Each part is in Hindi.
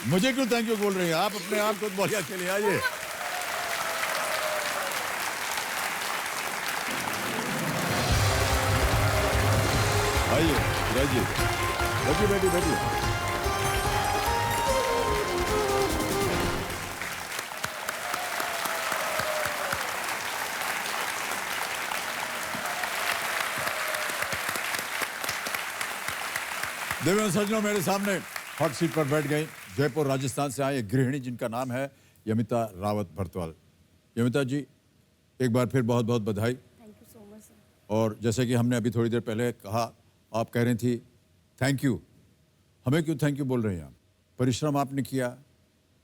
मुझे क्यों थैंक यू बोल रही हैं आप? अपने आप को बोलिए के लिए आइए। आइए बैठिए, बैठिए बैठिए बैठिए। देवेंद्र सज्जनों, मेरे सामने हॉट सीट पर बैठ गई जयपुर राजस्थान से आए गृहिणी जिनका नाम है यमिता रावत भरतवाल। यमिता जी, एक बार फिर बहुत बहुत बधाई। Thank you so much sir. और जैसे कि हमने अभी थोड़ी देर पहले कहा, आप कह रही थी थैंक यू। हमें क्यों थैंक यू बोल रहे हैं आप? परिश्रम आपने किया,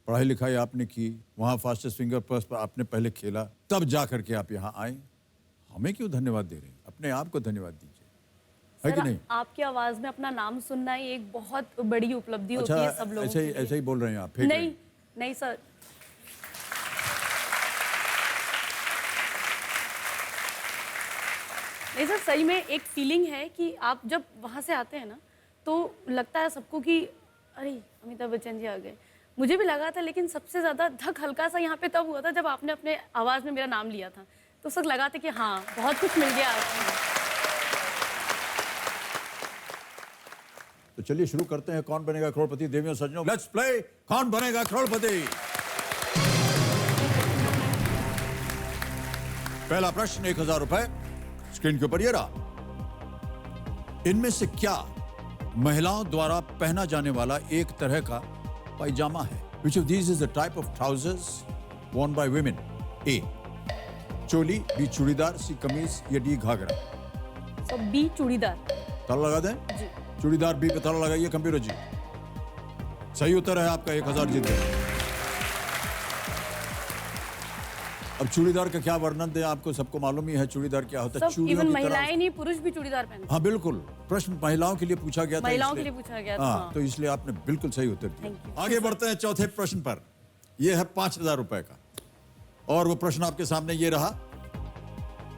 पढ़ाई लिखाई आपने की, वहाँ फास्टेस्ट फिंगर पर्स पर आपने पहले खेला, तब जा करके आप यहाँ आए। हमें क्यों धन्यवाद दे रहे हैं? अपने आप को धन्यवाद दीजिए, है कि नहीं? आपकी आवाज में अपना नाम सुनना ही एक बहुत बड़ी उपलब्धि होती है सब लोगों के लिए। ऐसे ही बोल रहे हैं आप? नहीं नहीं सर, नहीं सर, सही में एक फीलिंग है कि आप जब वहाँ से आते हैं ना तो लगता है सबको कि अरे अमिताभ बच्चन जी आ गए। मुझे भी लगा था, लेकिन सबसे ज़्यादा धक हल्का सा यहाँ पे तब हुआ था जब आपने अपने आवाज़ में मेरा नाम लिया था। तो उस वक्त लगा था कि हाँ, बहुत कुछ मिल गया आपको। तो चलिए शुरू करते हैं कौन बनेगा करोड़पति। देवियों सज्जनों, लेट्स प्ले कौन बनेगा करोड़पति। पहला प्रश्न 1000 रुपए स्क्रीन के ऊपर ये रहा। इनमें से क्या महिलाओं द्वारा पहना जाने वाला एक तरह का पायजामा है? Which of these is the type of trousers worn by women? A. Choli, B. Churidar, C. कमीज या D. घाघरा। सब बी चूड़ीदार। ताला लगा दें? जी। चूड़ीदार बी पे ताला लगाइए कंप्यूटर जी। सही उत्तर है आपका, 1000 जीत गए। अब चूड़ीदार का क्या वर्णन दें? आपको सबको मालूम ही है चूड़ीदार क्या होता है। सब इवन महिलाएं नहीं, पुरुष भी चूड़ीदार पहनते हैं। हाँ बिल्कुल, प्रश्न महिलाओं के लिए पूछा गया था, महिलाओं के लिए पूछा गया था। हाँ, तो इसलिए आपने बिल्कुल सही उत्तर Thank you. दिया। आगे बढ़ते हैं चौथे प्रश्न पर। यह है 5000 रुपए का, और वो प्रश्न आपके सामने ये रहा।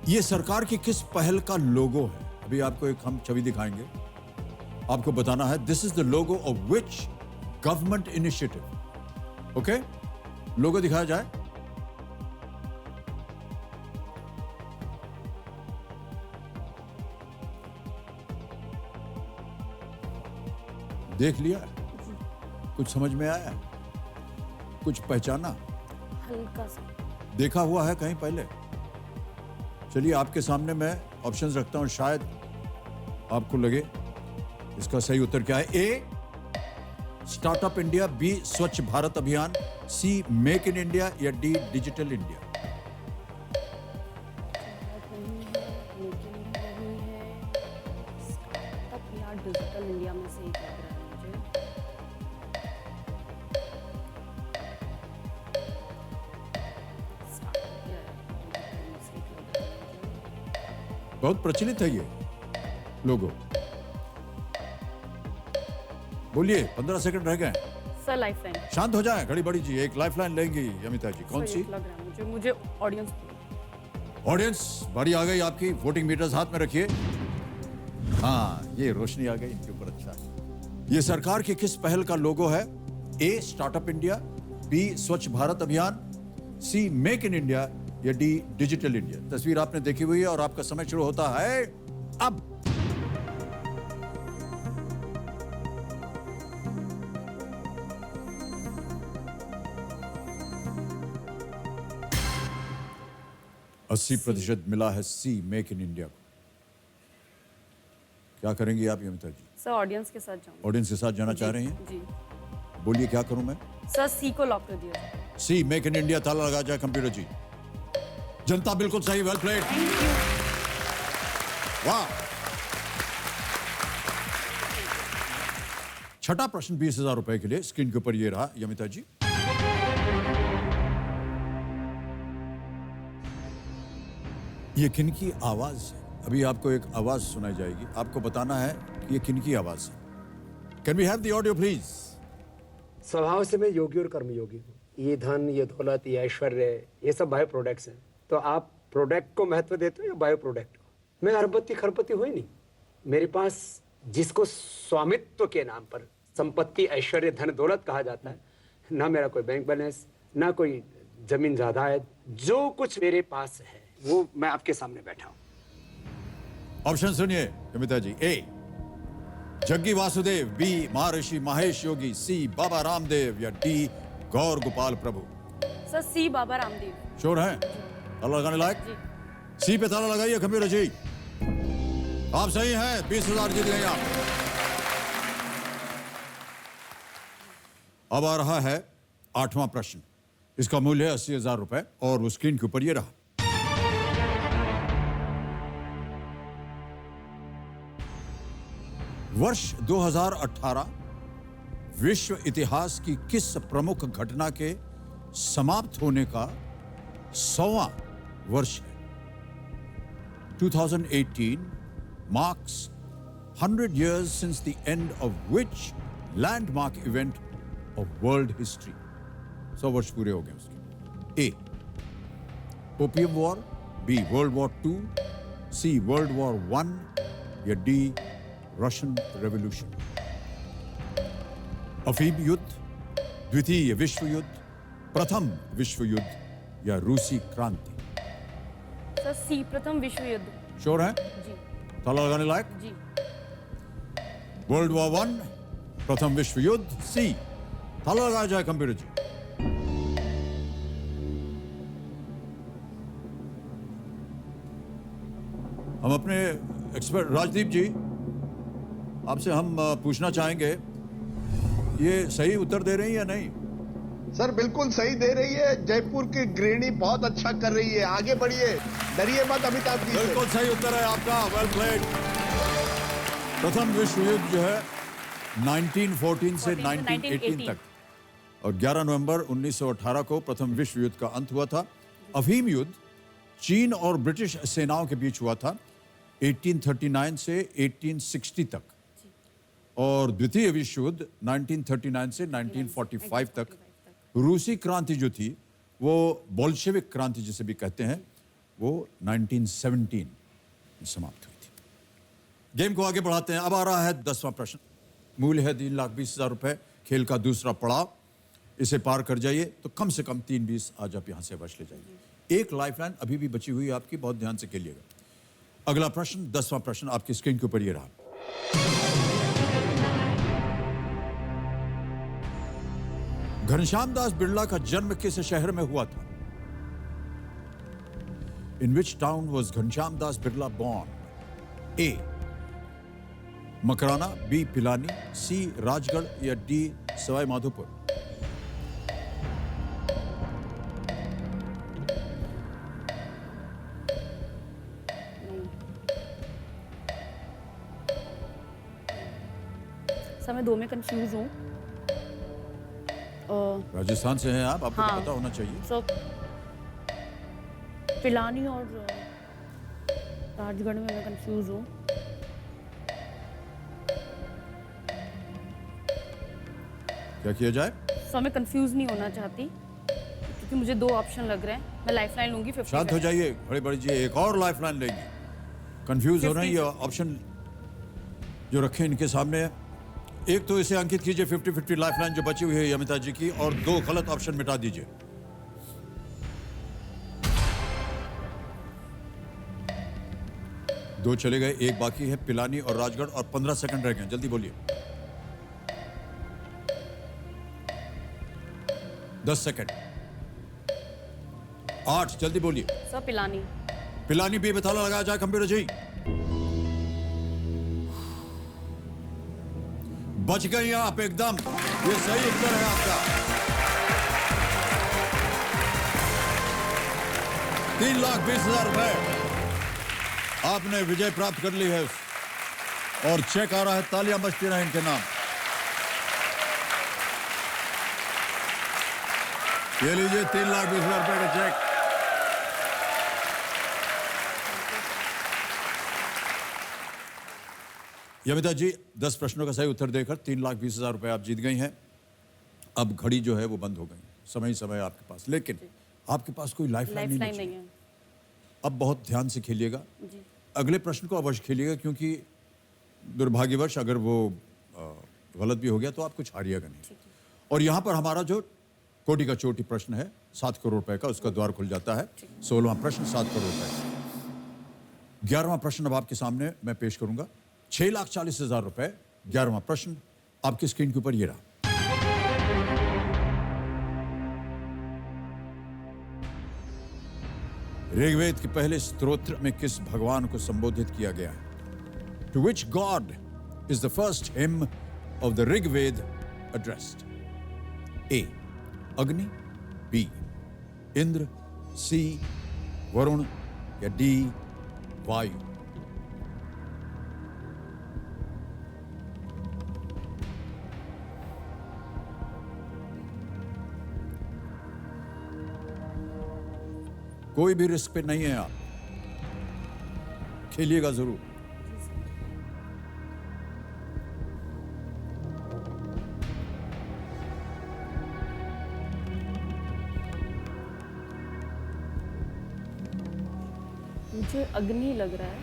ये सरकार की किस पहल का लोगो है? अभी आपको एक हम छवि दिखाएंगे, आपको बताना है this is the logo of which government initiative. Okay, logo दिखाया जाए। देख लिया? कुछ समझ में आया? कुछ पहचाना? हल्का सा देखा हुआ है कहीं पहले? चलिए आपके सामने मैं ऑप्शंस रखता हूं, शायद आपको लगे इसका सही उत्तर क्या है। ए स्टार्टअप इंडिया, बी स्वच्छ भारत अभियान, सी मेक इन इंडिया या D digital India. Digital India में से एक लग रहा है मुझे। बहुत प्रचलित है ये लोगो। बोलिए, 15 सेकंड रह गए। Sir lifeline. शांत हो जाएं, घड़ी बड़ी जी। एक लाइफलाइन लेंगी यमिता जी, कौन सी? लग रहा है मुझे ऑडियंस। ऑडियंस, बारी आ गई आपकी। वोटिंग मीटर्स हाथ में रखिए। हाँ, ये रोशनी आ गई इनके ऊपर। अच्छा, ये सरकार की किस पहल का लोगो है? ए स्टार्टअप इंडिया, बी स्वच्छ भारत अभियान, सी मेक इन इंडिया या डी डिजिटल इंडिया। तस्वीर आपने देखी हुई है और आपका समय शुरू होता है अब। अस्सी 80% मिला है सी मेक इन इंडिया को। क्या करेंगी आप यमिता जी? सर ऑडियंस के साथ जाऊंगी। ऑडियंस के साथ जाना चाह रही हैं? जी। बोलिए क्या करूं मैं? सर सी को लॉक कर दिया। सी मेक इन इंडिया, ताला लगा जाए कंप्यूटर जी। जनता बिल्कुल सही, वेल प्लेड। Thank you. वाह। छठा प्रश्न 20,000 रुपए के लिए स्क्रीन के ऊपर ये रहा यमिता जी। ये किनकी आवाज है? अभी आपको एक आवाज सुनाई जाएगी, आपको बताना है कि ये किनकी आवाज है। Can we have the audio please? स्वभाव से मैं योगी और कर्मयोगी हूँ। ये धन, ये दौलत, ये ऐश्वर्य, ये सब बायो प्रोडक्ट्स हैं। तो आप प्रोडक्ट को महत्व देते हो या बायो प्रोडक्ट को? मैं अरबपति खरबपति हुई नहीं। मेरे पास जिसको स्वामित्व के नाम पर संपत्ति, ऐश्वर्य, धन, दौलत कहा जाता है, ना मेरा कोई बैंक बैलेंस, ना कोई जमीन जायदाद, जो कुछ मेरे पास है वो मैं आपके सामने बैठा हूँ। ऑप्शन सुनिए अमिता जी। ए जग्गी वासुदेव, बी महर्षि महेश योगी, सी बाबा रामदेव, या डी गौर गोपाल प्रभु। सर सी बाबा रामदेव। श्योर है? ताला लगाने लायक? जी। सी पे ताला लगाइए कंप्यूटर जी। आप सही हैं, 20,000 जीत गए आप। अब आ रहा है 8वां प्रश्न। इसका मूल्य है 80,000 रुपए और वो स्क्रीन के ऊपर ये रहा। वर्ष 2018 विश्व इतिहास की किस प्रमुख घटना के समाप्त होने का 100वां वर्ष है? 2018 marks 100 years since the end of which landmark event of world history? 100 वर्ष पूरे हो गए उसके। A opium war, B world war 2, C world war 1, या डी रशियन रेवोल्यूशन। अफीम युद्ध, द्वितीय विश्व युद्ध, प्रथम विश्व युद्ध, या रूसी क्रांति। सर सी प्रथम विश्व युद्ध। श्योर है? जी। ताला लगाने लायक? जी। वर्ल्ड वॉर 1, प्रथम विश्व युद्ध, सी। ताला लगाया जाए कंप्यूटर जी। हम अपने एक्सपर्ट राजदीप जी आपसे हम पूछना चाहेंगे, ये सही उत्तर दे रही है या नहीं? सर बिल्कुल सही दे रही है। जयपुर की गृहिणी बहुत अच्छा कर रही है, आगे बढ़िए, डरिए मत अमिताभ जी से। बिल्कुल सही उत्तर है आपका, वेल प्लेड। प्रथम विश्व युद्ध जो है 1914 से 1918 तक, और 11 नवंबर 1918 को प्रथम विश्व युद्ध का अंत हुआ था। अफीम युद्ध चीन और ब्रिटिश सेनाओं के बीच हुआ था 1839 से 1860 तक, और द्वितीय विश्व युद्ध 1939 से 1945 तक। रूसी क्रांति जो थी वो बोल्शेविक क्रांति जिसे भी कहते हैं, वो 1917 में समाप्त हुई थी। गेम को आगे बढ़ाते हैं। अब आ रहा है 10वां प्रश्न। मूल्य है 3,20,000 रुपए। खेल का दूसरा पड़ाव, इसे पार कर जाइए तो कम से कम 3-20 आज आप यहां से अवश्य ले जाइए। एक लाइफलाइन अभी भी बची हुई है आपकी, बहुत ध्यान से खेलिएगा। अगला प्रश्न, 10वां प्रश्न आपकी स्क्रीन के ऊपर ये रहा। घनश्याम दास बिरला का जन्म किस शहर में हुआ था? In which town was Ghanshyam Das Birla born? A Makrana, B Pilani, C Rajgarh, या डी सवाई माधोपुर। सर मैं दो में कंफ्यूज हूँ। राजस्थान से हैं आप, आपको हाँ। तो पता होना चाहिए। सो पिलानी और राजगढ़ में मैं कंफ्यूज हूँ। क्या किया जाए? सो मैं कंफ्यूज नहीं होना चाहती क्योंकि मुझे दो ऑप्शन लग रहे हैं। मैं लाइफलाइन लूंगी 50। शांत हो जाइए, खड़े बढ़िए, एक और लाइफलाइन लेंगे। कंफ्यूज हो रहे हैं, ये ऑप्शन जो रखे इनके सामने है। एक तो इसे अंकित कीजिए 50-50 लाइफलाइन जो बची हुई है अमिता जी की, और दो गलत ऑप्शन मिटा दीजिए। दो चले गए, एक बाकी है पिलानी और राजगढ़, और 15 सेकंड रह गए, जल्दी बोलिए। 10 सेकंड, 8, जल्दी बोलिए। सर पिलानी। पिलानी भी बताला लगाया जाए कंप्यूटर जी। बच गई आप एकदम, ये सही उत्तर है आपका। 3,20,000 रुपए आपने विजय प्राप्त कर ली है, और चेक आ रहा है, तालियां बजती रहे इनके नाम। ये लीजिए 3,20,000 रुपए का चेक। यमिता जी 10 प्रश्नों का सही उत्तर देकर 3,20,000 रुपए आप जीत गई हैं। अब घड़ी जो है वो बंद हो गई, समय समय आपके पास, लेकिन आपके पास कोई लाइफलाइन लाइफलाइन नहीं नहीं है। है। अब बहुत ध्यान से खेलिएगा, जी। अगले प्रश्न को अवश्य खेलिएगा, क्योंकि दुर्भाग्यवश अगर वो गलत भी हो गया तो आप कुछ हारिएगा नहीं। और यहाँ पर हमारा जो कोटि का चोटी प्रश्न है 7 करोड़ रुपए का, उसका द्वार खुल जाता है। 16वां प्रश्न 7 करोड़ रुपए। 11वां प्रश्न अब आपके सामने मैं पेश करूंगा। 6,40,000 रुपए। 11वां प्रश्न आपकी स्क्रीन के ऊपर ये रहा। ऋग्वेद के पहले स्तोत्र में किस भगवान को संबोधित किया गया है? To which God is the first hymn of the Rigved addressed? A. अग्नि, B. इंद्र, C. वरुण या D. वायु? कोई भी रिस्क पे नहीं है आप, खेलिएगा जरूर। मुझे अग्नि लग रहा है,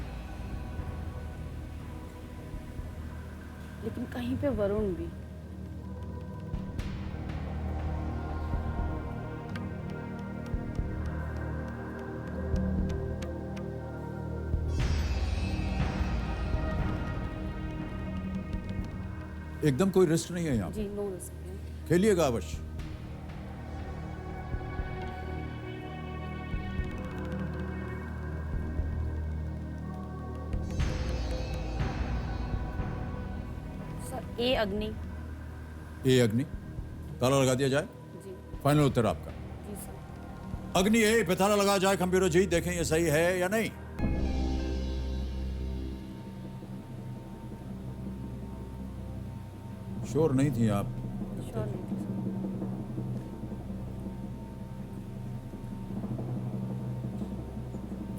लेकिन कहीं पे वरुण भी। एकदम कोई रिस्क नहीं है यहाँ, जी नो रिस्क। खेलिएगा अवश्य। सर ए अग्नि। ए अग्नि, ताला लगा दिया जाए? जी फाइनल उत्तर आपका जी सर। अग्नि ए पे ताला लगा जाए। कंप्यूटर जी देखें ये सही है या नहीं। श्योर नहीं थी आप? श्योर नहीं थी सर।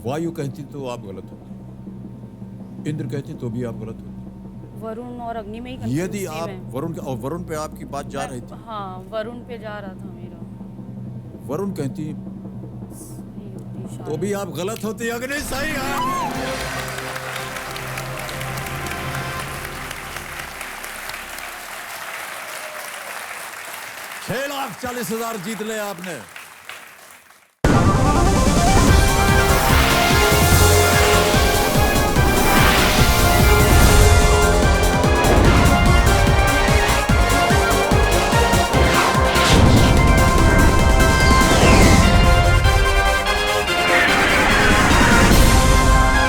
वायु कहती तो आप गलत होते, इंद्र कहती तो भी आप गलत होते। वरुण और अग्नि में ही यदि confuse आप थी मैं। वरुण और वरुण पे आपकी बात जा रही थी, हाँ वरुण पे जा रहा था मेरा। वरुण कहती सही होती तो शायद। भी आप गलत होती। अग्नि सही है। 6,40,000 जीत ले आपने।